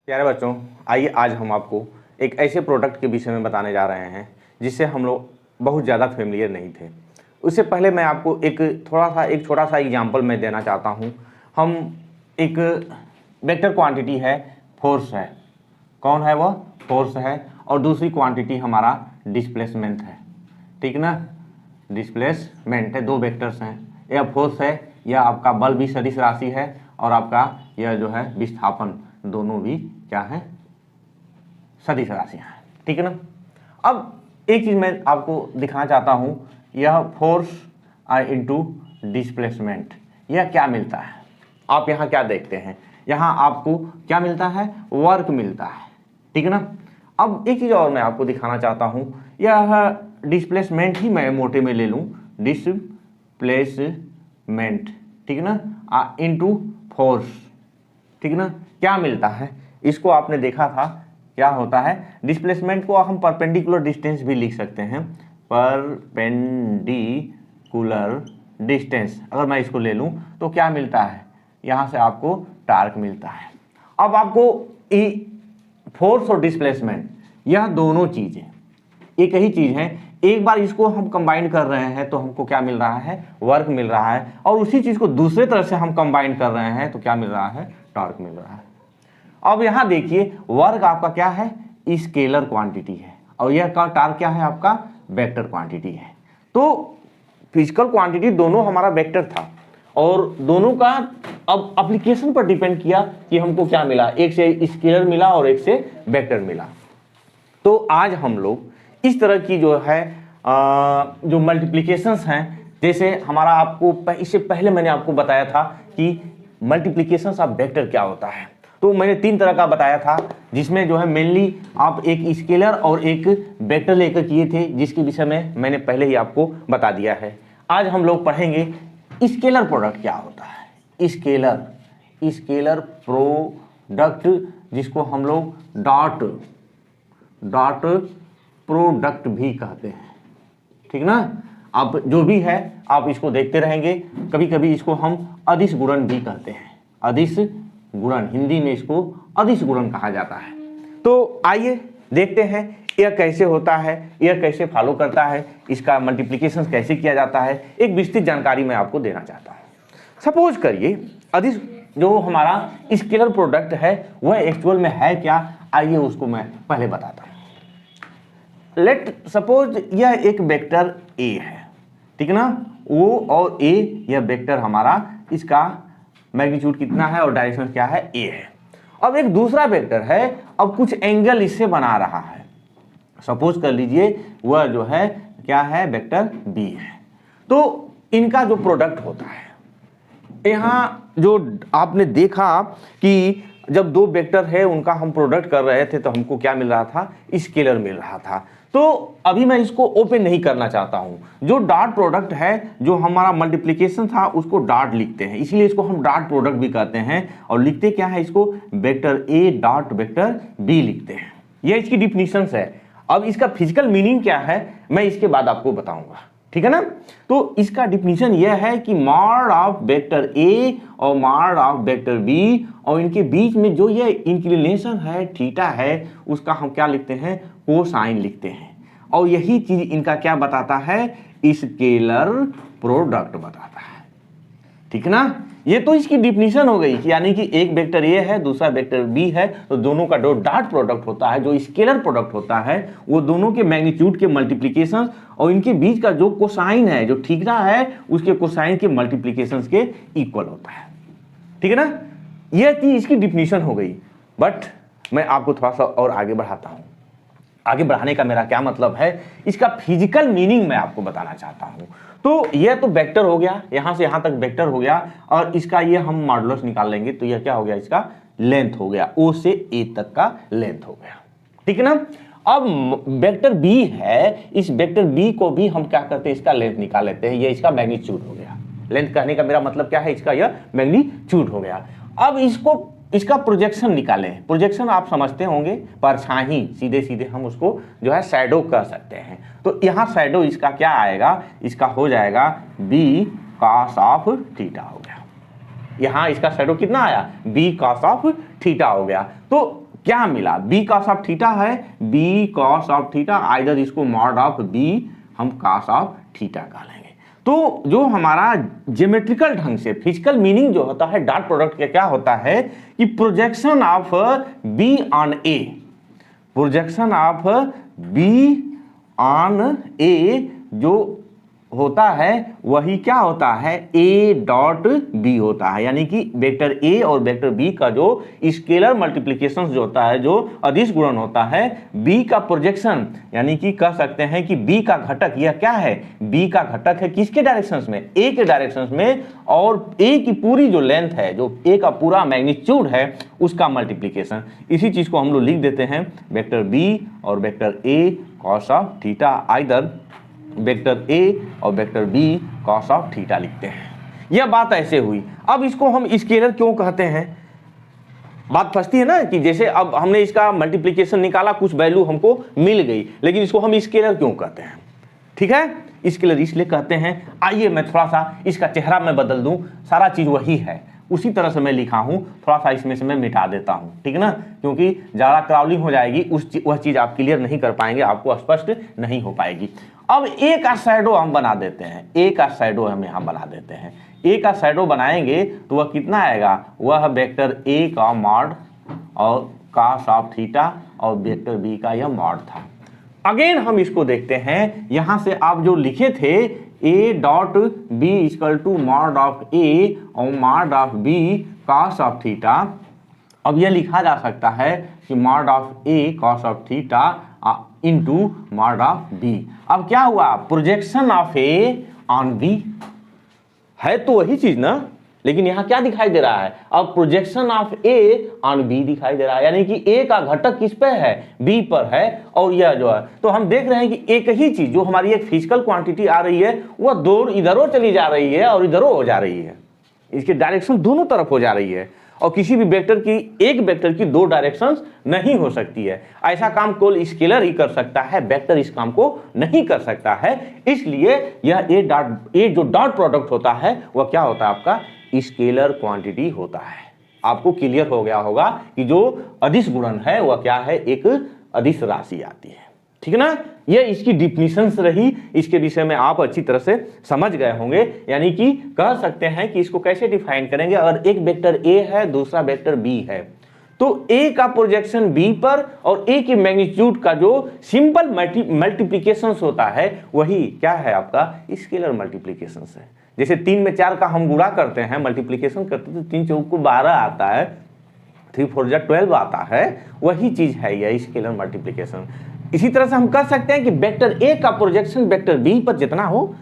प्यारे बच्चों, आइए आज हम आपको एक ऐसे प्रोडक्ट के विषय में बताने जा रहे हैं जिससे हम लोग बहुत ज़्यादा फेमिलियर नहीं थे। उससे पहले मैं आपको एक छोटा सा एग्जांपल मैं देना चाहता हूँ। हम एक वेक्टर क्वांटिटी है, फोर्स है। कौन है वह? फोर्स है। और दूसरी क्वांटिटी हमारा डिस्प्लेसमेंट है, ठीक ना। डिस्प्लेसमेंट है, दो वेक्टर्स हैं। यह फोर्स है, यह आपका बल भी सदिश राशि है, और आपका यह जो है विस्थापन, दोनों भी क्या है? सदिश राशियाँ हैं, ठीक है ना। अब एक चीज़ मैं आपको दिखाना चाहता हूँ, यह फोर्स इनटू डिस्प्लेसमेंट, यह क्या मिलता है। आप यहाँ क्या देखते हैं? यहाँ आपको क्या मिलता है? वर्क मिलता है, ठीक है ना। अब एक चीज़ और मैं आपको दिखाना चाहता हूँ, यह डिस्प्लेसमेंट ही मैं मोटे में ले लूँ, डिस्प्लेसमेंट, ठीक है ना, इनटू फोर्स, ठीक है ना। क्या मिलता है? इसको आपने देखा था क्या होता है। डिस्प्लेसमेंट को हम परपेंडिकुलर डिस्टेंस भी लिख सकते हैं, परपेंडिकुलर डिस्टेंस। अगर मैं इसको ले लूँ तो क्या मिलता है? यहाँ से आपको टार्क मिलता है। अब आपको फोर्स और डिस्प्लेसमेंट, यह दोनों चीज़ें एक ही चीज़ है। एक बार इसको हम कंबाइन कर रहे हैं तो हमको क्या मिल रहा है? वर्क मिल रहा है। और उसी चीज़ को दूसरे तरह से हम कंबाइन कर रहे हैं तो क्या मिल रहा है? टॉर्क मिल रहा है। अब यहाँ देखिए, वर्क आपका क्या है? स्केलर क्वांटिटी है, और यह का टार्क क्या है? आपका वेक्टर क्वांटिटी है। तो फिजिकल क्वांटिटी दोनों हमारा वेक्टर था, और दोनों का अब एप्लीकेशन पर डिपेंड किया कि हमको क्या मिला। एक से स्केलर मिला और एक से वेक्टर मिला। तो आज हम लोग इस तरह की जो है जो मल्टीप्लिकेशंस हैं, जैसे हमारा आपको इससे पहले मैंने आपको बताया था कि मल्टीप्लिकेशंस ऑफ वेक्टर क्या होता है। तो मैंने 3 तरह का बताया था, जिसमें जो है मेनली आप एक स्केलर और एक वेक्टर लेकर किए थे, जिसके विषय में मैंने पहले ही आपको बता दिया है। आज हम लोग पढ़ेंगे स्केलर प्रोडक्ट क्या होता है। स्केलर प्रोडक्ट, जिसको हम लोग डॉट प्रोडक्ट भी कहते हैं, ठीक ना। आप जो भी है आप इसको देखते रहेंगे। कभी कभी इसको हम अदिश गुणन भी कहते हैं। अदिश गुणन, हिंदी में इसको अदिश गुणन कहा जाता है। तो आइए देखते हैं यह कैसे होता है, यह कैसे फॉलो करता है, इसका मल्टीप्लिकेशन कैसे किया जाता है। एक विस्तृत जानकारी मैं आपको देना चाहता हूँ। सपोज करिए अदिश जो हमारा स्केलर प्रोडक्ट है वह एक्चुअल में है क्या, आइए उसको मैं पहले बताता हूँ। लेट सपोज यह एक वेक्टर ए है, ठीक है ना। ओ और ए, यह वेक्टर हमारा, इसका मैग्नीट्यूड कितना है और डायरेक्शन क्या है? ए है। अब एक दूसरा वेक्टर है, अब कुछ एंगल इससे बना रहा है। सपोज कर लीजिए वह जो है क्या है? वेक्टर बी है। तो इनका जो प्रोडक्ट होता है, यहाँ जो आपने देखा कि जब दो वेक्टर है उनका हम प्रोडक्ट कर रहे थे तो हमको क्या मिल रहा था? स्केलर मिल रहा था। तो अभी मैं इसको ओपन नहीं करना चाहता हूं। जो डॉट प्रोडक्ट है, जो हमारा मल्टीप्लिकेशन था, उसको डॉट लिखते हैं, इसलिए इसको हम डॉट प्रोडक्ट भी कहते हैं। और लिखते क्या है? इसको vector A dot vector B लिखते हैं। यह इसकी डिफिनीशंस है। अब इसका फिजिकल मीनिंग क्या है मैं इसके बाद आपको बताऊंगा, ठीक है ना। तो इसका डिफिनीशन यह है कि मॉड ऑफ वेक्टर ए और मॉड ऑफ वेक्टर बी, और इनके बीच में जो ये इंक्लिनेशन है थीटा है, उसका हम क्या लिखते हैं? कोसाइन लिखते हैं। और यही चीज इनका क्या बताता है? स्केलर प्रोडक्ट बताता है, ठीक है ना। ये तो इसकी डिफिनीशन हो गई, यानी कि एक वेक्टर ए है, दूसरा वेक्टर बी है, तो दोनों का जो डॉट प्रोडक्ट होता है, जो स्केलर प्रोडक्ट होता है, वो दोनों के मैग्नीट्यूड के मल्टीप्लिकेशन और इनके बीच का जो कोसाइन है, जो थीटा है, उसके कोसाइन के मल्टीप्लिकेशन के इक्वल होता है, ठीक है ना। यह चीज इसकी डिफिनीशन हो गई। बट मैं आपको थोड़ा सा और आगे बढ़ाता हूं। आगे बढ़ाने का मेरा क्या मतलब है, इसका फिजिकल मीनिंग मैं आपको बताना चाहता हूं। तो यह तो वेक्टर हो गया, यहां से यहां तक वेक्टर हो गया, और इसका ये हम मॉडुलस निकाल लेंगे तो यह क्या हो गया? इसका लेंथ हो गया, ओ से ए तक का लेंथ हो गया, ठीक है ना। अब वेक्टर बी है, इस वेक्टर बी को भी हम क्या करते हैं? इसका लेंथ निकाल लेते हैं। ये इसका मैग्नीट्यूड हो गया। लेंथ कहने का मेरा मतलब क्या है? इसका यह मैग्नीट्यूड हो गया। अब इसका प्रोजेक्शन निकालें। प्रोजेक्शन आप समझते होंगे, परछाई, सीधे सीधे हम उसको जो है शैडो कह सकते हैं। तो यहाँ शैडो इसका क्या आएगा? इसका हो जाएगा बी कॉस ऑफ थीटा हो गया। यहाँ इसका शैडो कितना आया? बी कॉस ऑफ थीटा हो गया। तो क्या मिला, बी कॉस ऑफ थीटा है, B cos of theta, either इसको मॉड ऑफ बी हम कॉस ऑफ थीटा का लेंगे। तो जो हमारा ज्योमेट्रिकल ढंग से फिजिकल मीनिंग जो होता है डॉट प्रोडक्ट का क्या होता है कि projection of B on A, projection of B on A जो होता है वही क्या होता है, ए डॉट बी होता है, यानी कि वेक्टर ए और वेक्टर बी का जो स्केलर मल्टीप्लिकेशन जो होता है, जो अदिश गुणन होता है, बी का प्रोजेक्शन, यानी कि कह सकते हैं कि बी का घटक, यह क्या है, बी का घटक है किसके डायरेक्शंस में, ए के डायरेक्शंस में, और ए की पूरी जो लेंथ है, जो ए का पूरा मैग्नीट्यूड है उसका मल्टीप्लिकेशन। इसी चीज को हम लोग लिख देते हैं वेक्टर बी और vector A cos of theta, either vector A और vector B cos of theta लिखते हैं। यह बात ऐसे हुई। अब इसको हम स्केलर क्यों कहते हैं, बात फंसती है ना, कि जैसे अब हमने इसका मल्टीप्लिकेशन निकाला, कुछ वैल्यू हमको मिल गई, लेकिन इसको हम स्केलर क्यों कहते हैं, ठीक है, स्केलर इसलिए कहते हैं। आइए मैं थोड़ा सा इसका चेहरा मैं बदल दूं, सारा चीज वही है, उसी तरह से मैं लिखा हूं, थोड़ा सा इसमें से मैं मिटा देता हूं, ठीक है ना, क्योंकि ज़्यादा क्राउलिंग हो जाएगी, वह चीज़ आप क्लियर नहीं कर पाएंगे, आपको स्पष्ट नहीं हो पाएगी। अब ए का शैडो हम बना देते हैं, ए का शैडो हम यहाँ बना देते हैं। ए का शैडो बनाएंगे तो वह कितना आएगा, वह वेक्टर ए का मॉड और कॉस ऑफ थीटा और वेक्टर बी का यह मॉड था। अगेन हम इसको देखते हैं, यहां से आप जो लिखे थे A dot B equal to mod of A और mod of B cos of theta, अब यह लिखा जा सकता है कि mod of A cos of theta into mod of B. अब क्या हुआ, projection of A on B है तो वही चीज ना, लेकिन यहां क्या दिखाई दे रहा है, अब projection of A on B दिखाई दे रहा है, यानी कि ए का घटक किस पे है, बी पर है, और यह जो है, तो हम देख रहे हैं कि एक ही चीज जो हमारी एक फिजिकल क्वांटिटी आ रही है वह दो इधरों चली जा रही है और इधरों हो जा रही है, इसके डायरेक्शन दोनों तरफ हो जा रही है, और किसी भी वेक्टर की, एक वेक्टर की दो डायरेक्शंस नहीं हो सकती है। ऐसा काम केवल स्केलर ही कर सकता है, वेक्टर इस काम को नहीं कर सकता है। इसलिए यह ए जो डॉट प्रोडक्ट होता है वह क्या होता है, आपका स्केलर क्वांटिटी होता है। आपको क्लियर हो गया होगा कि जो अदिश गुणन है वह क्या है, एक अदिश राशि आती है, ठीक है ना। ये इसकी डिफिनीशंस रही, इसके विषय में आप अच्छी तरह से समझ गए होंगे, यानी कि कह सकते हैं कि इसको कैसे डिफाइन करेंगे। अगर एक वेक्टर ए है, दूसरा वेक्टर बी है, तो ए का प्रोजेक्शन बी पर और ए की मैग्नीट्यूड का जो सिंपल मल्टीप्लिकेशन होता है वही क्या है, आपका स्केलर मल्टीप्लिकेशन है। जैसे 3 में 4 का हम गुणा करते हैं, मल्टीप्लिकेशन करते हैं, तो 3 चौक को 12 आता है, 3 4 12 आता है, वही चीज है यह स्केलर मल्टीप्लिकेशन। इसी तरह से हम कर सकते हैं कि वेक्टर ए का प्रोजेक्शन वेक्टर बी पर जितना हो,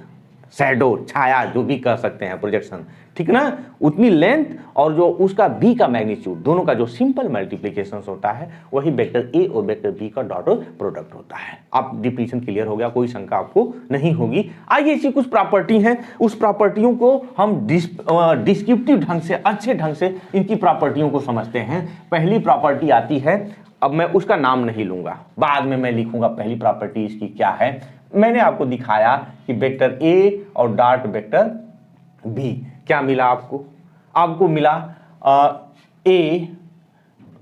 शैडो, छाया, जो भी कर सकते हैं प्रोजेक्शन, ठीक ना, उतनी लेंथ और जो उसका बी का मैग्नीट्यूड, दोनों का जो सिंपल मल्टीप्लिकेशन होता है वही वेक्टर ए और वेक्टर बी का डॉट प्रोडक्ट होता है। आप डिफिनीशन क्लियर हो गया, कोई शंका आपको नहीं होगी। आइए इसी कुछ प्रॉपर्टी हैं, उस प्रॉपर्टियों को हम डिस्क्रिप्टिव ढंग से, अच्छे ढंग से इनकी प्रॉपर्टियों को समझते हैं। पहली प्रॉपर्टी आती है, अब मैं उसका नाम नहीं लूंगा, बाद में मैं लिखूंगा पहली प्रॉपर्टी इसकी क्या है। मैंने आपको दिखाया कि वेक्टर ए और डॉट वेक्टर बी, क्या मिला आपको, आपको मिला ए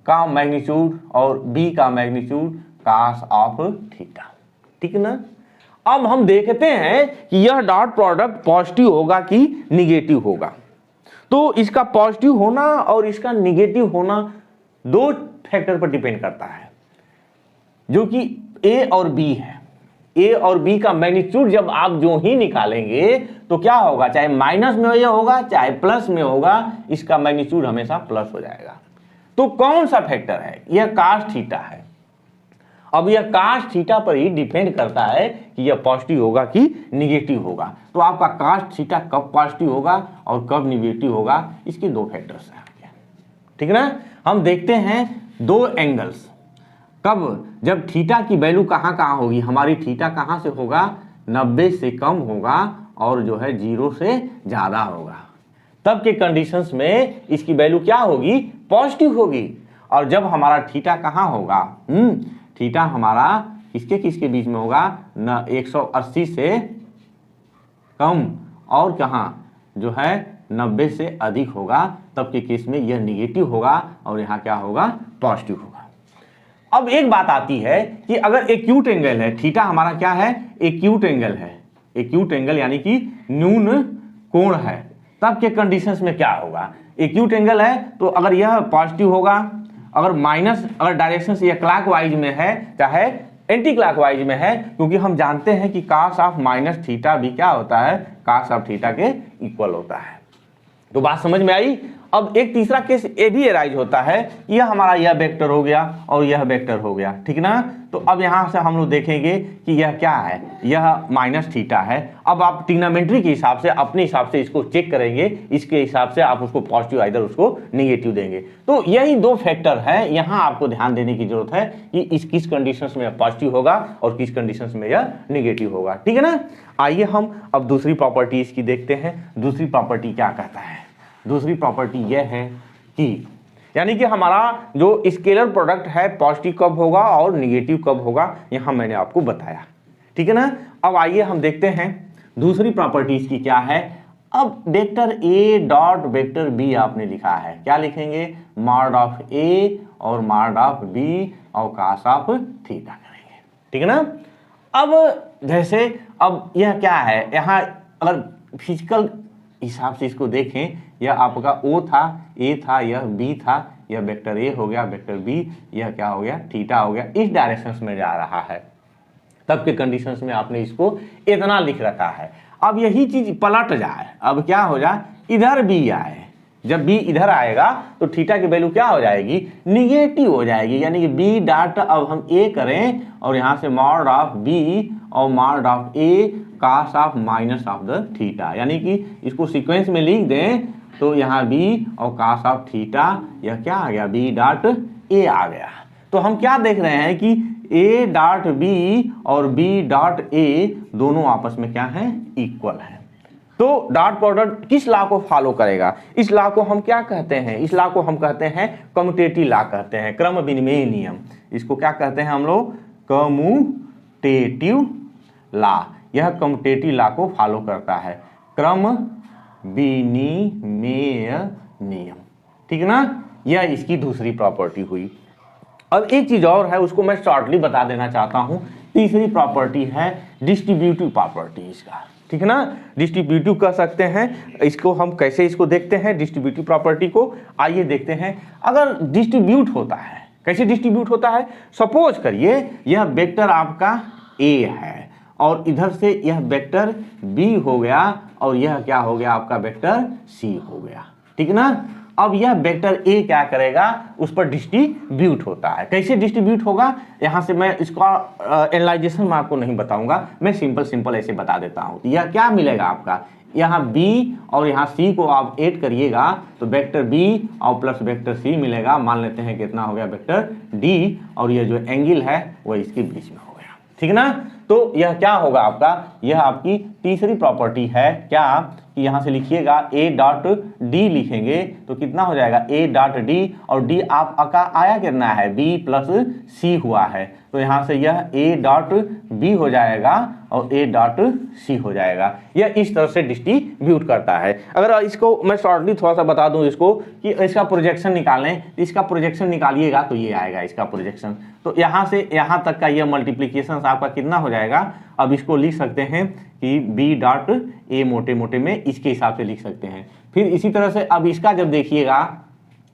का मैग्नीट्यूड और बी का मैग्नीट्यूड कॉस ऑफ थीटा, ठीक ना। अब हम देखते हैं कि यह डॉट प्रोडक्ट पॉजिटिव होगा कि निगेटिव होगा। तो इसका पॉजिटिव होना और इसका निगेटिव होना दो फैक्टर पर डिपेंड करता है, जो कि ए और बी है। ए और बी का मैग्नीट्यूड जब आप जो ही निकालेंगे तो क्या होगा, चाहे माइनस में यह होगा चाहे प्लस में होगा, इसका मैग्नीट्यूड हमेशा प्लस हो जाएगा। तो कौन सा फैक्टर है, यह cos थीटा है। अब यह cos थीटा पर ही डिपेंड करता है कि यह पॉजिटिव होगा कि निगेटिव होगा। तो आपका cos थीटा कब पॉजिटिव होगा और कब निगेटिव होगा, इसके दो फैक्टर्स हैं, ठीक है ना। हम देखते हैं दो एंगल्स, कब, जब थीटा की वैल्यू कहाँ कहाँ होगी, हमारी थीटा कहाँ से होगा, 90 से कम होगा और जो है 0 से ज़्यादा होगा, तब के कंडीशंस में इसकी वैल्यू क्या होगी, पॉजिटिव होगी। और जब हमारा थीटा कहाँ होगा, थीटा हमारा किसके किसके बीच में होगा, न 180 से कम और कहाँ जो है 90 से अधिक होगा, तब के केस में यह निगेटिव होगा और यहाँ क्या होगा, पॉजिटिव होगा। अब एक बात आती है कि अगर एक्यूट एंगल है, थीटा हमारा क्या है, एक्यूट एंगल है, एक्यूट एंगल यानी कि न्यून कोण है, तब के कंडीशंस में क्या होगा। एक्यूट एंगल है तो अगर यह पॉजिटिव होगा, अगर माइनस, अगर डायरेक्शन से यह क्लॉकवाइज में है चाहे एंटी क्लॉकवाइज में है, क्योंकि हम जानते हैं कि cos ऑफ माइनस थीटा भी क्या होता है, cos ऑफ थीटा के इक्वल होता है। तो बात समझ में आई। अब एक तीसरा केस ये भी एराइज होता है, यह हमारा यह वेक्टर हो गया और यह वेक्टर हो गया, ठीक ना। तो अब यहाँ से हम लोग देखेंगे कि यह क्या है, यह माइनस थीटा है। अब आप ट्रिग्नोमेट्री के हिसाब से अपने हिसाब से इसको चेक करेंगे, इसके हिसाब से आप उसको पॉजिटिव इधर उसको नेगेटिव देंगे। तो यही दो फैक्टर है, यहाँ आपको ध्यान देने की जरूरत है कि इस किस कंडीशंस में पॉजिटिव होगा और किस कंडीशंस में यह नेगेटिव होगा, ठीक है ना। आइए हम अब दूसरी प्रॉपर्टी इसकी देखते हैं। दूसरी प्रॉपर्टी क्या कहता है, दूसरी प्रॉपर्टी यह है कि यानी कि हमारा जो स्केलर प्रोडक्ट है पॉजिटिव कब होगा और नेगेटिव कब होगा, यहां मैंने आपको बताया, ठीक है ना। अब आइए हम देखते हैं दूसरी प्रॉपर्टी इसकी क्या है। अब vector A dot vector B आपने लिखा है, क्या लिखेंगे, मॉड ऑफ ए और मॉड ऑफ बी और cos ऑफ थीटा करेंगे, ठीक है ना। अब जैसे अब यह क्या है, यहाँ अगर फिजिकल हिसाब से इसको देखें, यह आपका O था, A था, यह B था, यह वेक्टर A हो गया, वेक्टर B, यह क्या हो गया, थीटा हो गया, इस डायरेक्शंस में जा रहा है। तब के कंडीशंस में आपने इसको इतना लिख रखा है। अब यही चीज पलट जाए, अब क्या हो जाए, इधर B आए, जब B इधर आएगा तो थीटा की वैल्यू क्या हो जाएगी, निगेटिव हो जाएगी, यानी कि B डॉट अब हम A करें और यहाँ से मॉड ऑफ B और mod of A cos of minus of the theta, यानी कि इसको सीक्वेंस में लिख दें तो यहाँ B और cos ऑफ थीटा, यह क्या आ गया, B डॉट A आ गया। तो हम क्या देख रहे हैं कि A डॉट B और B डॉट A दोनों आपस में क्या है, इक्वल है। तो डॉट प्रोडक्ट किस लॉ को फॉलो करेगा, इस लॉ को हम क्या कहते हैं, इस लॉ को हम कहते हैं कम्यूटेटिव लॉ कहते हैं, क्रम विनिमय नियम। इसको क्या कहते हैं हम लोग, कम्यूटेटिव लॉ। यह कम्यूटेटिव लॉ को फॉलो करता है, क्रम विनिमय नियम, ठीक है ना। यह इसकी दूसरी प्रॉपर्टी हुई। अब एक चीज और है, उसको मैं शॉर्टली बता देना चाहता हूं। तीसरी प्रॉपर्टी है डिस्ट्रीब्यूटिव प्रॉपर्टी इसका, ठीक है ना, डिस्ट्रीब्यूटिव कह सकते हैं इसको। हम कैसे इसको देखते हैं डिस्ट्रीब्यूटिव प्रॉपर्टी को, आइए देखते हैं। अगर डिस्ट्रीब्यूट होता है, कैसे डिस्ट्रीब्यूट होता है, सपोज करिए यह वेक्टर आपका A है और इधर से यह वेक्टर B हो गया और यह क्या हो गया आपका वेक्टर C हो गया, ठीक है ना। अब यह वेक्टर A क्या करेगा, उस पर डिस्ट्रीब्यूट होता है। कैसे डिस्ट्रीब्यूट होगा, यहाँ से मैं इसका एनालाइजेशन मैं आपको नहीं बताऊंगा, मैं सिंपल ऐसे बता देता हूँ। यह क्या मिलेगा आपका, यहाँ B और यहाँ C को आप ऐड करिएगा तो वेक्टर B और प्लस वेक्टर C मिलेगा। मान लेते हैं कितना हो गया, वेक्टर D, और ये जो एंगल है वह इसके बीच में हो गया, ठीक है ना। तो यह क्या होगा आपका, यह आपकी तीसरी प्रॉपर्टी है, क्या कि यहाँ से लिखिएगा A डॉट D लिखेंगे तो कितना हो जाएगा, A डॉट D, और D आपका आया कितना है, B प्लस C हुआ है, तो यहाँ से यह A डॉट B हो जाएगा और A डॉट C हो जाएगा। यह इस तरह से डिस्ट्रीब्यूट करता है। अगर इसको मैं शॉर्टली थोड़ा सा बता दूं इसको कि इसका प्रोजेक्शन निकालें, इसका प्रोजेक्शन निकालिएगा तो ये आएगा इसका प्रोजेक्शन। तो यहाँ से यहाँ तक का यह मल्टीप्लीकेशन आपका कितना हो जाएगा। अब इसको लिख सकते हैं कि B डॉट A मोटे मोटे में इसके हिसाब से लिख सकते हैं। फिर इसी तरह से अब इसका जब देखिएगा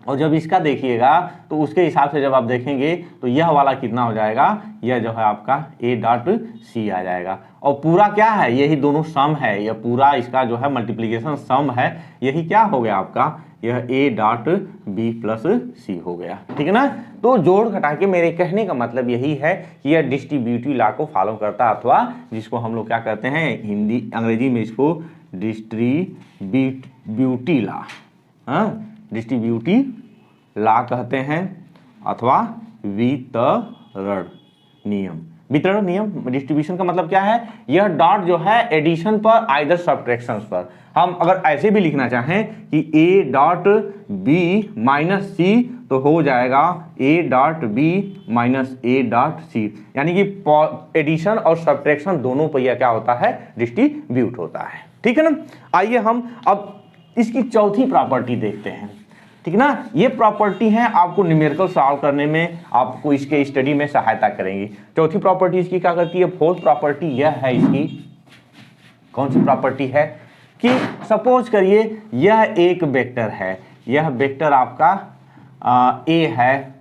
और जब इसका देखिएगा तो उसके हिसाब से जब आप देखेंगे तो यह वाला कितना हो जाएगा, यह जो है आपका A डॉट C आ जाएगा। और पूरा क्या है, यही दोनों सम है, यह पूरा इसका जो है मल्टीप्लिकेशन सम है, यही क्या हो गया आपका, यह A dot B plus C हो गया, ठीक है ना। तो जोड़ घटा के मेरे कहने का मतलब यही है कि यह डिस्ट्रीब्यूटिव लॉ को फॉलो करता है, अथवा जिसको हम लोग क्या कहते हैं हिंदी अंग्रेजी में इसको डिस्ट्रीब्यूटिव लॉ, हाँ डिस्ट्रीब्यूटिव लॉ कहते हैं, अथवा वितरण नियम। वितरण नियम, डिस्ट्रीब्यूशन का मतलब क्या है, यह डॉट जो है एडिशन पर आइदर सब्ट्रैक्शन पर। हम अगर ऐसे भी लिखना चाहें कि A dot B minus C तो हो जाएगा A dot B minus A dot C, यानी कि एडिशन और सब्ट्रैक्शन दोनों पर यह क्या होता है, डिस्ट्रीब्यूट होता है, ठीक है ना। आइए हम अब इसकी चौथी प्रॉपर्टी देखते हैं। ठीक ना। ये प्रॉपर्टी है आपको न्यूमेरिकल सॉल्व करने में, आपको इसके स्टडी में सहायता करेंगी। चौथी प्रॉपर्टी इसकी क्या करती है, फोर्थ प्रॉपर्टी यह है इसकी, कौन सी प्रॉपर्टी है कि सपोज करिए यह एक वेक्टर है, यह वेक्टर आपका ए है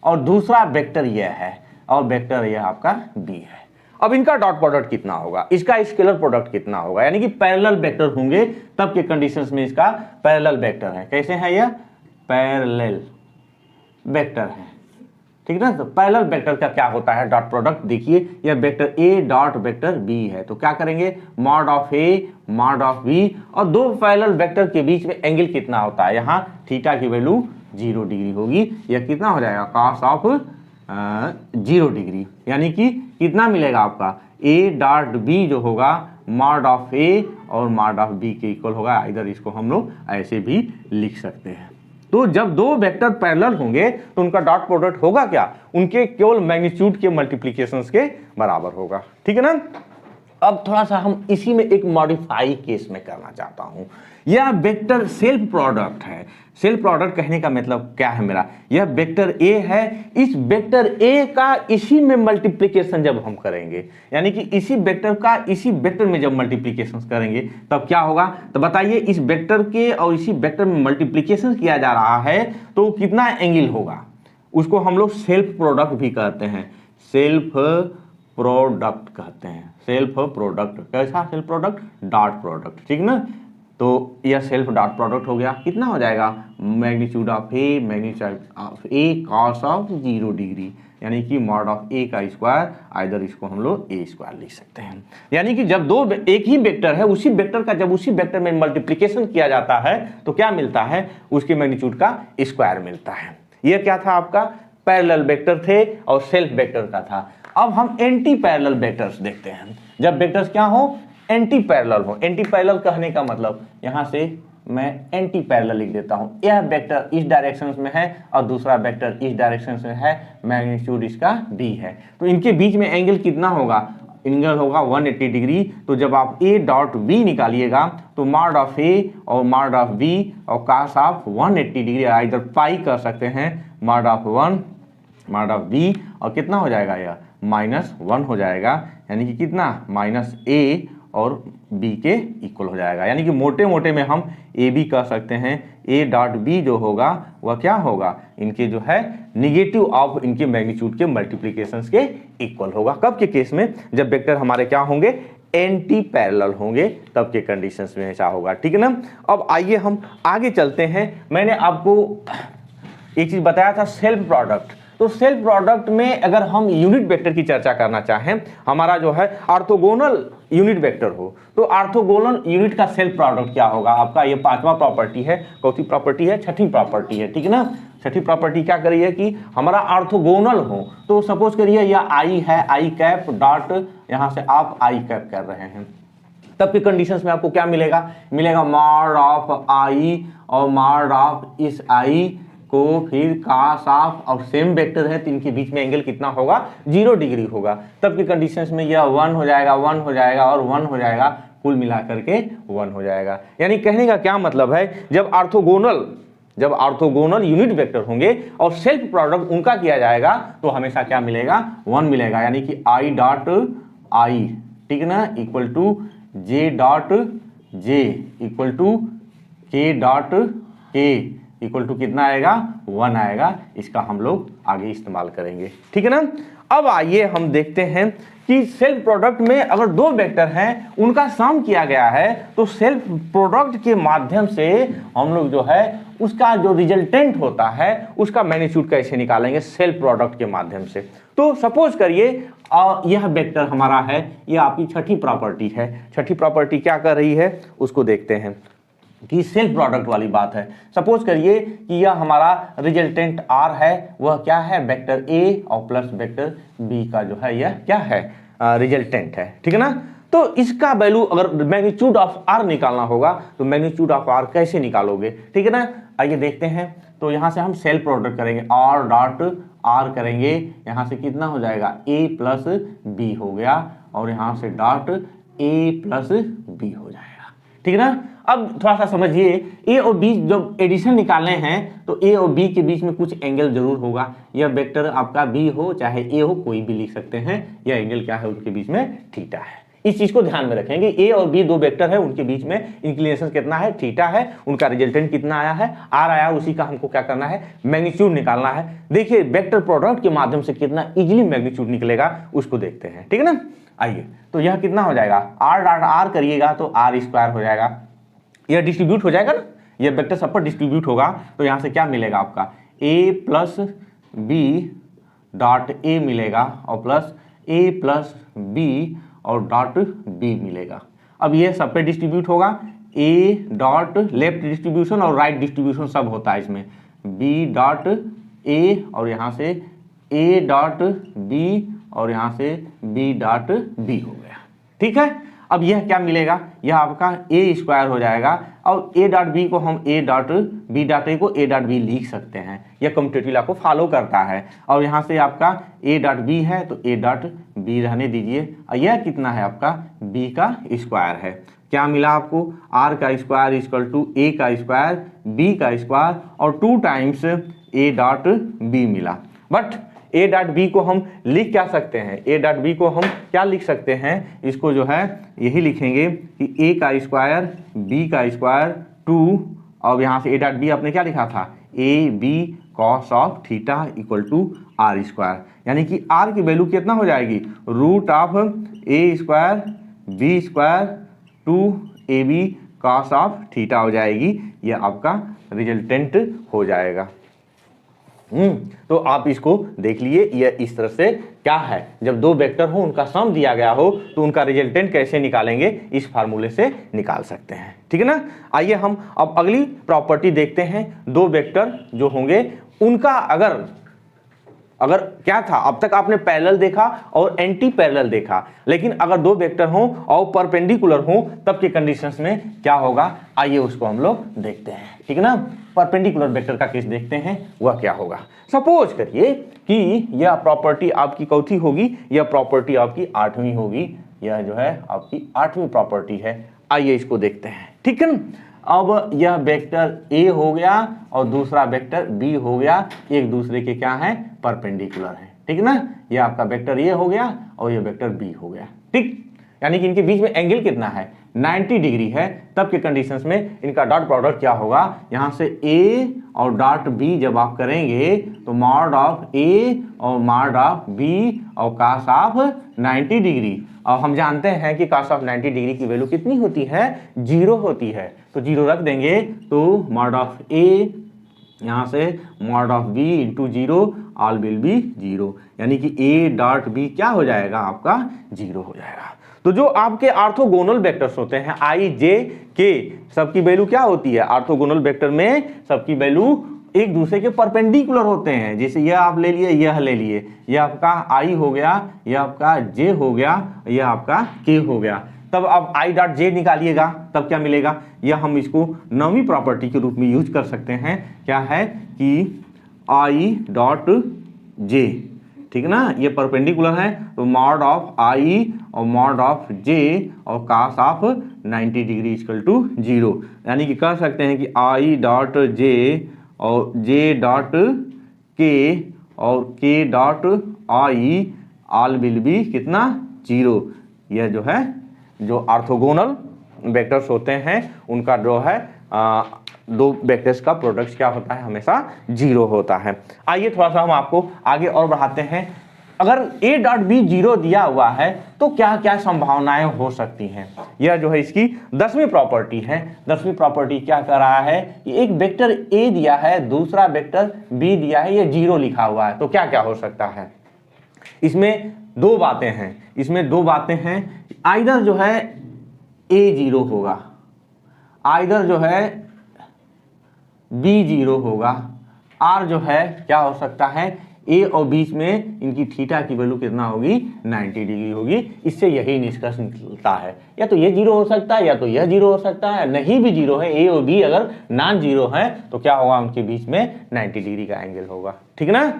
और दूसरा वेक्टर यह है और वेक्टर यह आपका बी है। अब इनका डॉट प्रोडक्ट कितना होगा, इसका स्केलर प्रोडक्ट कितना होगा, यानी कि पैरेलल वेक्टर होंगे तब के कंडीशंस में इसका पैरेलल वेक्टर है। कैसे है यह, पैरेलल वेक्टर है, ठीक ना। तो पैरेलल वेक्टर का क्या होता है डॉट प्रोडक्ट, देखिए यह vector A dot vector B है, तो क्या करेंगे mod of A mod of B, और दो पैरेलल वेक्टर के बीच में एंगल कितना होता है, यहाँ थीटा की वैल्यू 0 डिग्री होगी, यह कितना हो जाएगा कॉस ऑफ 0 डिग्री, यानी कि कितना मिलेगा आपका ए डॉट बी जो होगा मॉड ऑफ ए और मॉड ऑफ बी के इक्वल होगा। इधर इसको हम लोग ऐसे भी लिख सकते हैं। तो जब दो वेक्टर पैरेलल होंगे तो उनका डॉट प्रोडक्ट होगा क्या, उनके केवल मैग्नीट्यूड के मल्टीप्लिकेशंस के बराबर होगा, ठीक है ना। अब थोड़ा सा हम इसी में एक मॉडिफाई केस में करना चाहता हूं। यह वेक्टर सेल्फ प्रोडक्ट है, सेल्फ प्रोडक्ट कहने का मतलब क्या है मेरा, यह वेक्टर ए है, इस वेक्टर ए का इसी में मल्टीप्लिकेशन जब हम करेंगे, यानी कि इसी वेक्टर का इसी वेक्टर में जब मल्टीप्लिकेशन करेंगे तब क्या होगा, तो बताइए इस वेक्टर के और इसी वेक्टर में मल्टीप्लिकेशन किया जा रहा है तो कितना एंगल होगा, उसको हम लोग सेल्फ प्रोडक्ट भी कहते हैं, सेल्फ प्रोडक्ट कहते हैं, सेल्फ प्रोडक्ट। कैसा सेल्फ प्रोडक्ट, डॉट प्रोडक्ट, ठीक ना। तो यह सेल्फ डॉट प्रोडक्ट हो गया, कितना हो जाएगा magnitude of A magnitude of A cos of 0 degree, यानी कि मॉड ऑफ ए का स्क्वायर, आइदर इसको हम लोग ए स्क्वायर लिख सकते हैं। यानी कि जब दो एक ही वेक्टर है, उसी वेक्टर का जब उसी वेक्टर में मल्टीप्लिकेशन किया जाता है तो क्या मिलता है, उसके मैग्नीट्यूड का स्क्वायर मिलता है। यह क्या था आपका, पैरेलल वेक्टर थे और सेल्फ वेक्टर का था। अब हम एंटी पैरेलल वेक्टर्स देखते हैं, जब वेक्टर्स क्या हो, एंटी पैरेलल हो। एंटी पैरेलल कहने का मतलब यहां से मैं एंटी पैरेलल लिख देता हूं, यह वेक्टर इस डायरेक्शन में है और दूसरा वेक्टर इस डायरेक्शन में है, मैग्नीट्यूड इसका बी है, तो इनके बीच में एंगल कितना होगा, एंगल होगा 180 डिग्री। तो जब आप ए डॉट बी निकालिएगा तो मॉड ऑफ ए और मॉड ऑफ बी और कॉस ऑफ 180 डिग्री, इधर पाई कर सकते हैं, mod of 1 mod of B, और कितना हो जाएगा यह -1 हो जाएगा, यानी कि कितना माइनस ए और बी के इक्वल हो जाएगा। यानी कि मोटे मोटे में हम ए बी कह सकते हैं, ए डॉट बी जो होगा वह क्या होगा, इनके जो है निगेटिव ऑफ इनके मैग्नीट्यूड के मल्टीप्लिकेशंस के इक्वल होगा। कब के केस में, जब वेक्टर हमारे क्या होंगे, एंटी पैरेलल होंगे, तब के कंडीशंस में ऐसा होगा, ठीक है ना। अब आइए हम आगे चलते हैं। मैंने आपको एक चीज बताया था सेल्फ प्रोडक्ट, तो सेल्फ प्रोडक्ट में अगर हम यूनिट वेक्टर की चर्चा करना चाहें, हमारा जो है ऑर्थोगोनल यूनिट वेक्टर हो, तो ऑर्थोगोनल यूनिट का सेल्फ प्रोडक्ट क्या होगा आपका, ये पांचवा प्रॉपर्टी है। चौथी प्रॉपर्टी है, छठी प्रॉपर्टी है, ठीक है ना। छठी प्रॉपर्टी क्या करी है कि हमारा ऑर्थोगोनल हो, तो सपोज करिए यह आई है, आई कैप डॉट, यहां से आप आई कैप कर रहे हैं, तब के कंडीशंस में आपको क्या मिलेगा, मिलेगा मॉड ऑफ आई और मॉड ऑफ इस आई को फिर cos ऑफ, और सेम वेक्टर है तो इनके बीच में एंगल कितना होगा, 0 डिग्री होगा। तब के कंडीशंस में यह 1 हो जाएगा, 1 हो जाएगा और 1 हो जाएगा, कुल मिलाकर के 1 हो जाएगा। यानी कहने का क्या मतलब है, जब ऑर्थोगोनल यूनिट वेक्टर होंगे और सेल्फ प्रोडक्ट उनका किया जाएगा तो हमेशा क्या मिलेगा, 1 मिलेगा। यानी कि आई डॉट आई, ठीक है ना, equal to J dot J equal to K dot K equal to कितना आएगा, 1 आएगा। इसका हम लोग आगे इस्तेमाल करेंगे, ठीक है ना। अब आइए हम देखते हैं कि सेल्फ प्रोडक्ट में अगर दो वेक्टर हैं उनका सम किया गया है तो सेल्फ प्रोडक्ट के माध्यम से हम लोग जो है उसका जो रिजल्टेंट होता है उसका मैग्नीट्यूड कैसे निकालेंगे, सेल्फ प्रोडक्ट के माध्यम से। तो सपोज करिए यह वेक्टर हमारा है, यह आपकी छठी प्रॉपर्टी है। छठी प्रॉपर्टी क्या कर रही है उसको देखते हैं कि सेल्फ प्रोडक्ट वाली बात है। सपोज करिए कि यह हमारा रिजल्टेंट आर है, वह क्या है, वेक्टर ए और प्लस वेक्टर बी का जो है यह क्या है, रिजल्टेंट है, ठीक है ना। तो इसका वैल्यू अगर मैग्नीट्यूड ऑफ आर निकालना होगा तो मैग्नीट्यूड ऑफ आर कैसे निकालोगे, ठीक है ना। आइए देखते हैं। तो यहाँ से हम सेल्फ प्रोडक्ट करेंगे, आर डॉट आर करेंगे, यहाँ से कितना हो जाएगा, ए प्लस बी हो गया, और यहाँ से डॉट ए प्लस बी हो जाएगा, ठीक है ना। अब थोड़ा सा समझिए, ए और बी जब एडिशन निकालने हैं तो ए और बी के बीच में कुछ एंगल जरूर होगा। यह वेक्टर आपका बी हो चाहे ए हो, कोई भी लिख सकते हैं। यह एंगल क्या है, उनके बीच में थीटा है। इस चीज को ध्यान में रखेंगे। ए और बी दो वेक्टर है, उनके बीच में इंक्लिनेशन कितना है, थीटा है। उनका रिजल्टेंट कितना आया है, आर आया, उसी का हमको क्या करना है, मैग्नीट्यूड निकालना है। देखिए वेक्टर प्रोडक्ट के माध्यम से कितना इजीली मैग्नीट्यूड निकलेगा उसको देखते हैं, ठीक है ना। आइए, तो यह कितना हो जाएगा, आर डॉट आर करिएगा तो आर स्क्वायर हो जाएगा। यह डिस्ट्रीब्यूट हो जाएगा ना, यह वेक्टर सब पर डिस्ट्रीब्यूट होगा। तो यहां से क्या मिलेगा आपका, ए प्लस बी डॉट ए मिलेगा और प्लस ए प्लस बी और डॉट बी मिलेगा। अब ये सब पे डिस्ट्रीब्यूट होगा, ए डॉट लेफ्ट डिस्ट्रीब्यूशन और राइट डिस्ट्रीब्यूशन सब होता है इसमें, बी डॉट ए और यहाँ से ए डॉट बी और यहाँ से बी डॉट बी हो गया, ठीक है। अब यह क्या मिलेगा, यह आपका ए स्क्वायर हो जाएगा और ए डॉट बी को हम A dot B dot A को ए डॉट बी लिख सकते हैं। यह कम्यूटेटिव लॉ को फॉलो करता है। और यहाँ से आपका ए डॉट बी है तो ए डॉट बी रहने दीजिए। और यह कितना है आपका, बी का स्क्वायर है। क्या मिला आपको, आर का स्क्वायर इक्वल टू ए का स्क्वायर बी का स्क्वायर और 2 टाइम्स ए डॉट बी मिला। बट ए डॉट बी को हम लिख क्या सकते हैं, ए डॉट बी को हम क्या लिख सकते हैं, इसको जो है यही लिखेंगे कि ए का स्क्वायर बी का स्क्वायर 2 और यहाँ से ए डॉट बी आपने क्या लिखा था, A B cos of theta equal to R square. यानी कि आर की वैल्यू कितना हो जाएगी, root of A square B square 2ab cos of theta हो जाएगी। यह आपका रिजल्टेंट हो जाएगा। तो आप इसको देख लिए, यह इस तरह से क्या है, जब दो वेक्टर हो उनका सम दिया गया हो तो उनका रिजल्टेंट कैसे निकालेंगे, इस फार्मूले से निकाल सकते हैं, ठीक है ना। आइए हम अब अगली प्रॉपर्टी देखते हैं। दो वेक्टर जो होंगे उनका अगर क्या था, अब तक आपने पैरेलल देखा और एंटी पैरेलल देखा, लेकिन अगर दो वेक्टर हों और परपेंडिकुलर हों तब के कंडीशंस में क्या होगा, आइए उसको हम लोग देखते हैं, ठीक है ना। परपेंडिकुलर वेक्टर का केस देखते हैं, वह क्या होगा। सपोज करिए कि यह प्रॉपर्टी आपकी कौथी होगी, यह प्रॉपर्टी आपकी 8वीं होगी, यह जो है आपकी 8वीं प्रॉपर्टी है। आइए इसको देखते हैं, ठीक है ना। अब यह वेक्टर ए हो गया और दूसरा वेक्टर बी हो गया, एक दूसरे के क्या है, परपेंडिकुलर है, ठीक है ना। यह आपका वेक्टर ए हो गया और यह वेक्टर बी हो गया, ठीक। यानी कि इनके बीच में एंगल कितना है, 90 डिग्री है। तब के कंडीशंस में इनका डॉट प्रोडक्ट क्या होगा, यहाँ से ए और डॉट बी जब आप करेंगे तो मॉड ऑफ ए और मॉड ऑफ बी और कॉस ऑफ 90 डिग्री। और हम जानते हैं कि कॉस ऑफ 90 डिग्री की वैल्यू कितनी होती है, 0 होती है। तो 0 रख देंगे तो मॉड ऑफ ए यहाँ से mod of B into 0 all will be 0, यानी कि ए डॉट बी क्या हो जाएगा आपका 0 हो जाएगा। तो जो आपके ऑर्थोगोनल वेक्टर्स होते हैं आई जे के, सबकी वैल्यू क्या होती है, ऑर्थोगोनल वेक्टर में सबकी वैल्यू एक दूसरे के परपेंडिकुलर होते हैं। जैसे यह आप ले लिए, यह ले लिए, यह आपका आई हो गया, यह आपका जे हो गया, यह आपका के हो गया। तब अब आई डॉट जे निकालिएगा, तब क्या मिलेगा, यह हम इसको 9वीं प्रॉपर्टी के रूप में यूज कर सकते हैं। क्या है कि आई डॉट जे, ठीक है ना, ये परपेंडिकुलर है तो मॉड ऑफ आई और मॉड ऑफ जे और cos of 90 degree equal to 0। यानी कि कह सकते हैं कि आई डॉट जे और जे डॉट के और के dot I all will B कितना 0। यह जो है जो ऑर्थोगोनल वेक्टर्स होते हैं उनका जो है दो वेक्टर्स का प्रोडक्ट क्या होता है, हमेशा 0 होता है। आइए थोड़ा सा हम आपको आगे और बढ़ाते हैं। अगर a डॉट बी 0 दिया हुआ है तो क्या क्या संभावनाएं हो सकती हैं, यह जो है इसकी 10वीं प्रॉपर्टी है। 10वीं प्रॉपर्टी क्या कर रहा है कि एक वेक्टर a दिया है, दूसरा वेक्टर b दिया है, ये 0 लिखा हुआ है, तो क्या क्या हो सकता है। इसमें दो बातें हैं, आइदर जो है a 0 होगा, आइदर जो है b 0 होगा, और जो है क्या हो सकता है ए और बीच में इनकी थीटा की वैल्यू कितना होगी 90 डिग्री होगी। इससे यही निष्कर्ष निकलता है, या तो ये 0 हो सकता है या तो यह 0 हो सकता है, नहीं भी 0 है, ए और बी अगर नॉन 0 है तो क्या होगा, उनके बीच में 90 डिग्री का एंगल होगा, ठीक है ना।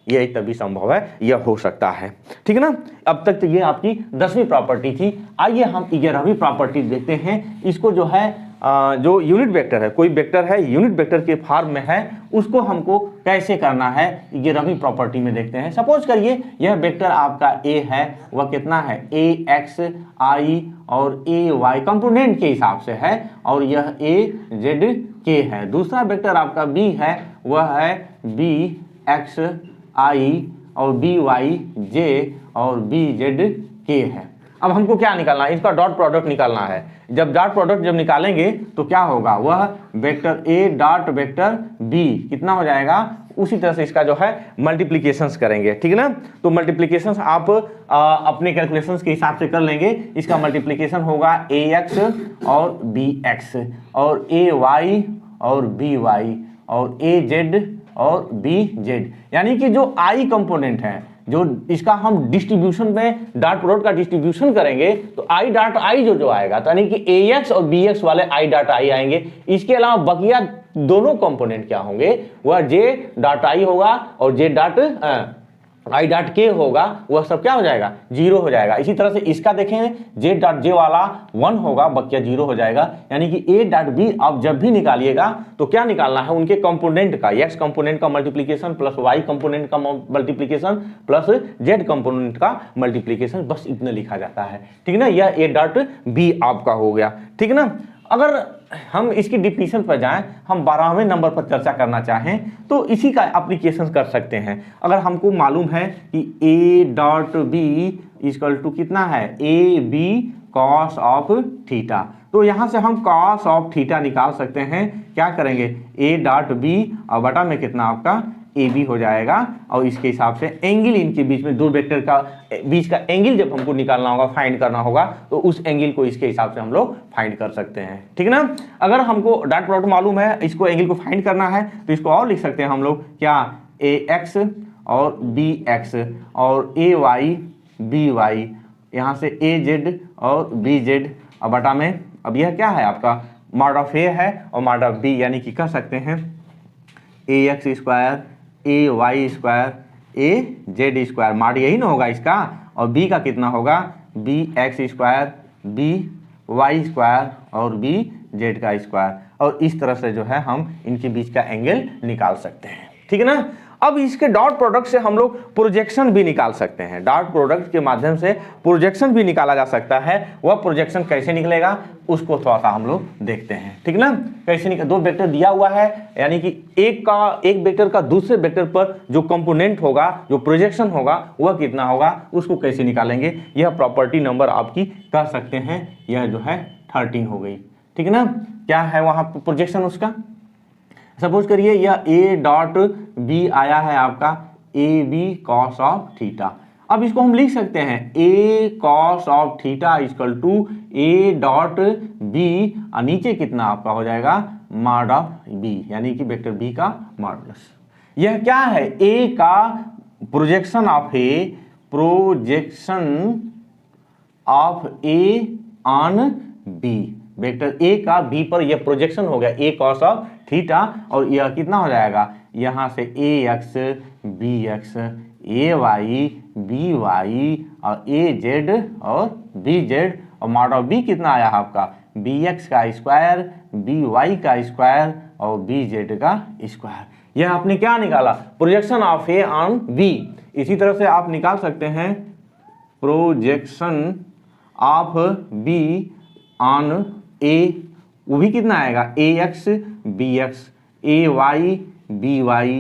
यही तभी संभव है, यह हो सकता है, ठीक है ना। अब तक तो ये आपकी 10वीं प्रॉपर्टी थी। आइए हम 11वीं प्रॉपर्टी देखते हैं। इसको जो है जो यूनिट वेक्टर है, कोई वेक्टर है यूनिट वेक्टर के फॉर्म में है, उसको हमको कैसे करना है ये रमी प्रॉपर्टी में देखते हैं। सपोज करिए यह वेक्टर आपका ए है, वह कितना है ए एक्स आई और ए वाई कंपोनेंट के हिसाब से है, और यह ए जेड के है। दूसरा वेक्टर आपका बी है, वह है बी एक्स आई और बी वाई जे और बी जेड के है। अब हमको क्या निकालना है, इसका डॉट प्रोडक्ट निकालना है। जब डॉट प्रोडक्ट जब निकालेंगे तो क्या होगा, वह vector A dot vector B कितना हो जाएगा, उसी तरह से इसका जो है मल्टीप्लिकेशंस करेंगे, ठीक है ना। तो मल्टीप्लिकेशंस आप अपने कैलकुलेशंस के हिसाब से कर लेंगे। इसका मल्टीप्लिकेशन होगा ए एक्स और बी एक्स और ए वाई और बी वाई और ए जेड और बी जेड, यानी कि जो आई कंपोनेंट है, जो इसका हम डिस्ट्रीब्यूशन में डॉट प्रोडक्ट का डिस्ट्रीब्यूशन करेंगे तो आई डॉट आई जो आएगा, तो यानी कि ए एक्स और बी एक्स वाले आई डॉट आई आएंगे। इसके अलावा बकिया दोनों कंपोनेंट क्या होंगे, वह जे डॉट आई होगा और जे डॉट आई डॉट के होगा, वह सब क्या हो जाएगा, जीरो हो जाएगा। इसी तरह से इसका देखें, जे डॉट जे वाला 1 होगा, बकिया जीरो हो जाएगा। यानी कि ए डॉट बी आप जब भी निकालिएगा तो क्या निकालना है, उनके कंपोनेंट का, एक्स कंपोनेंट का मल्टीप्लिकेशन प्लस वाई कंपोनेंट का मल्टीप्लिकेशन प्लस जेड कंपोनेंट का मल्टीप्लिकेशन, बस इतना लिखा जाता है, ठीक है ना। यह ए डॉट बी आपका हो गया, ठीक है ना। अगर हम इसकी डिफिनीशन पर जाएं, हम 12वें नंबर पर चर्चा करना चाहें तो इसी का एप्लीकेशन कर सकते हैं। अगर हमको मालूम है कि A dot B equal to कितना है, A B cos of theta, तो यहाँ से हम कॉस ऑफ थीटा निकाल सकते हैं। क्या करेंगे, ए डॉट बी और बटा में कितना आपका ए बी हो जाएगा, और इसके हिसाब से एंगल इनके बीच में, दो वेक्टर का बीच का एंगल जब हमको निकालना होगा, फाइंड करना होगा, तो उस एंगल को इसके हिसाब से हम लोग फाइंड कर सकते हैं, ठीक है ना। अगर हमको डॉट प्रोडक्ट मालूम है, इसको एंगल को फाइंड करना है, तो इसको और लिख सकते हैं हम लोग क्या, ए एक्स और बी एक्स और ए वाई बी वाई, यहाँ से ए जेड और बी जेड, और बटा में अब यह क्या है आपका मॉड ऑफ ए है और मॉड ऑफ बी, यानी कि कह सकते हैं A X square A Y square A Z square, mod यही ना होगा इसका, और बी का कितना होगा, B X square B Y square और बी जेड का स्क्वायर, और इस तरह से जो है हम इनके बीच का एंगल निकाल सकते हैं, ठीक है ना। अब इसके डॉट प्रोडक्ट से हम लोग प्रोजेक्शन भी निकाल सकते हैं। डॉट प्रोडक्ट के माध्यम से प्रोजेक्शन भी निकाला जा सकता है। वह प्रोजेक्शन कैसे निकलेगा उसको थोड़ा सा हम लोग देखते हैं, ठीक ना। कैसे निकल, दो वेक्टर दिया हुआ है, यानी कि एक वेक्टर का दूसरे वेक्टर पर जो कंपोनेंट होगा, जो प्रोजेक्शन होगा, वह कितना होगा, उसको कैसे निकालेंगे। यह प्रॉपर्टी नंबर आपकी कह सकते हैं, यह जो है 13 हो गई, ठीक है ना। क्या है वहाँ प्रोजेक्शन उसका, सपोज करिए यह ए डॉट बी आया है आपका A B cos of theta. अब इसको हम लिख सकते हैं A cos of theta equal to A dot B, और नीचे कितना आपका हो जाएगा मॉड ऑफ बी, यानी कि वेक्टर बी का मॉडुलस। यह क्या है, ए का projection of A on B, vector A का बी पर यह प्रोजेक्शन हो गया ए कॉस ऑफ थीटा, और यह कितना हो जाएगा, यहाँ से A X B X A Y B Y और ए जेड और बी जेड, और मॉड ऑफ बी कितना आया आपका बी एक्स का स्क्वायर बी वाई का स्क्वायर और बी जेड का स्क्वायर। यह आपने क्या निकाला, projection of A on B. इसी तरह से आप निकाल सकते हैं projection of B on A, वो भी कितना आएगा A X B X A Y B Y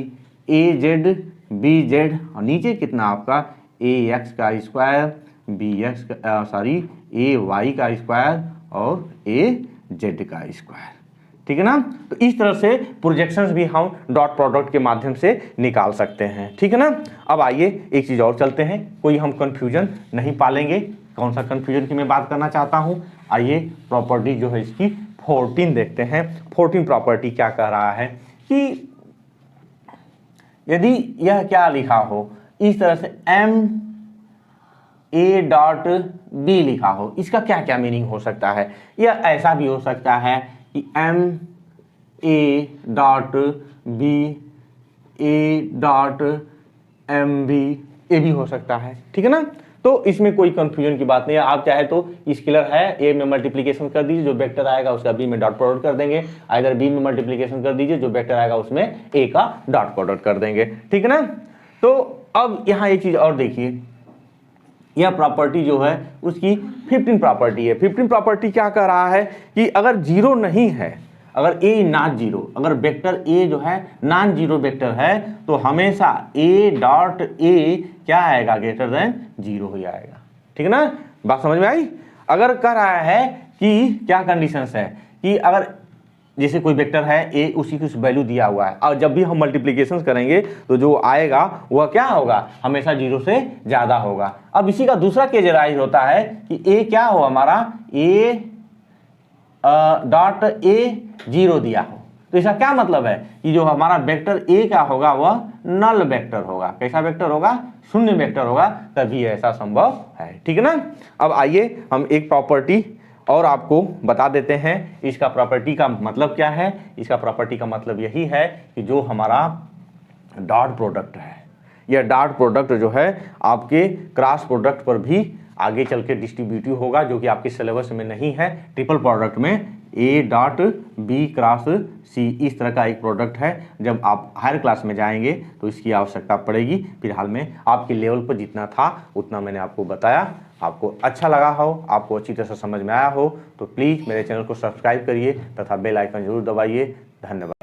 A Z B Z, और नीचे कितना आपका ए एक्स का स्क्वायर बी एक्स का ए वाई का स्क्वायर और ए जेड का स्क्वायर, ठीक है ना। तो इस तरह से प्रोजेक्शंस भी हम डॉट प्रोडक्ट के माध्यम से निकाल सकते हैं, ठीक है ना। अब आइए एक चीज़ और चलते हैं, कोई हम कंफ्यूजन नहीं पालेंगे। कौन सा कंफ्यूजन की मैं बात करना चाहता हूँ, आइए प्रॉपर्टी जो है इसकी 14 देखते हैं। 14 प्रॉपर्टी क्या कह रहा है कि यदि यह क्या लिखा हो, इस तरह से एम ए डॉट बी लिखा हो, इसका क्या क्या मीनिंग हो सकता है। यह ऐसा भी हो सकता है कि M A dot B A dot M B, ये भी हो सकता है, ठीक है ना। तो इसमें कोई कंफ्यूजन की बात नहीं है। आप चाहे तो स्केलर है ए में मल्टीप्लीकेशन कर दीजिए, जो वेक्टर आएगा उसका बी में डॉट प्रोडक्ट कर देंगे, इधर बी में मल्टीप्लीकेशन कर दीजिए, जो वेक्टर आएगा उसमें ए का डॉट प्रोडक्ट कर देंगे, ठीक है ना। तो अब यहाँ एक चीज और देखिए, यह प्रॉपर्टी जो है उसकी 15 प्रॉपर्टी है। 15 प्रॉपर्टी क्या कह रहा है कि अगर जीरो नहीं है, अगर ए नॉट जीरो, अगर वेक्टर ए जो है नॉन जीरो वेक्टर है, तो हमेशा ए डॉट ए क्या आएगा, ग्रेटर देन जीरो ही आएगा, ठीक है ना। बात समझ में आई। अगर कह रहा है कि क्या कंडीशंस है कि अगर जैसे कोई वेक्टर है ए, उसी की वैल्यू दिया हुआ है, और जब भी हम मल्टीप्लिकेशन करेंगे तो जो आएगा वह क्या होगा, हमेशा जीरो से ज्यादा होगा। अब इसी का दूसरा केस राइज होता है कि ए क्या हो हमारा, ए डॉट ए जीरो दिया हो, तो इसका क्या मतलब है कि जो हमारा वेक्टर ए क्या होगा वह नल वेक्टर होगा। कैसा वेक्टर होगा, शून्य वेक्टर होगा, तभी ऐसा संभव है, ठीक है ना। अब आइए हम एक प्रॉपर्टी और आपको बता देते हैं। इसका प्रॉपर्टी का मतलब क्या है, इसका प्रॉपर्टी का मतलब यही है कि जो हमारा डॉट प्रोडक्ट है, यह डॉट प्रोडक्ट जो है आपके क्रॉस प्रोडक्ट पर भी आगे चल के डिस्ट्रीब्यूटिव होगा, जो कि आपके सिलेबस में नहीं है। ट्रिपल प्रोडक्ट में ए डॉट बी क्रॉस सी, इस तरह का एक प्रोडक्ट है। जब आप हायर क्लास में जाएंगे तो इसकी आवश्यकता पड़ेगी। फिलहाल में आपके लेवल पर जितना था उतना मैंने आपको बताया। आपको अच्छा लगा हो, आपको अच्छी तरह से समझ में आया हो, तो प्लीज़ मेरे चैनल को सब्सक्राइब करिए तथा बेल आइकन जरूर दबाइए। धन्यवाद।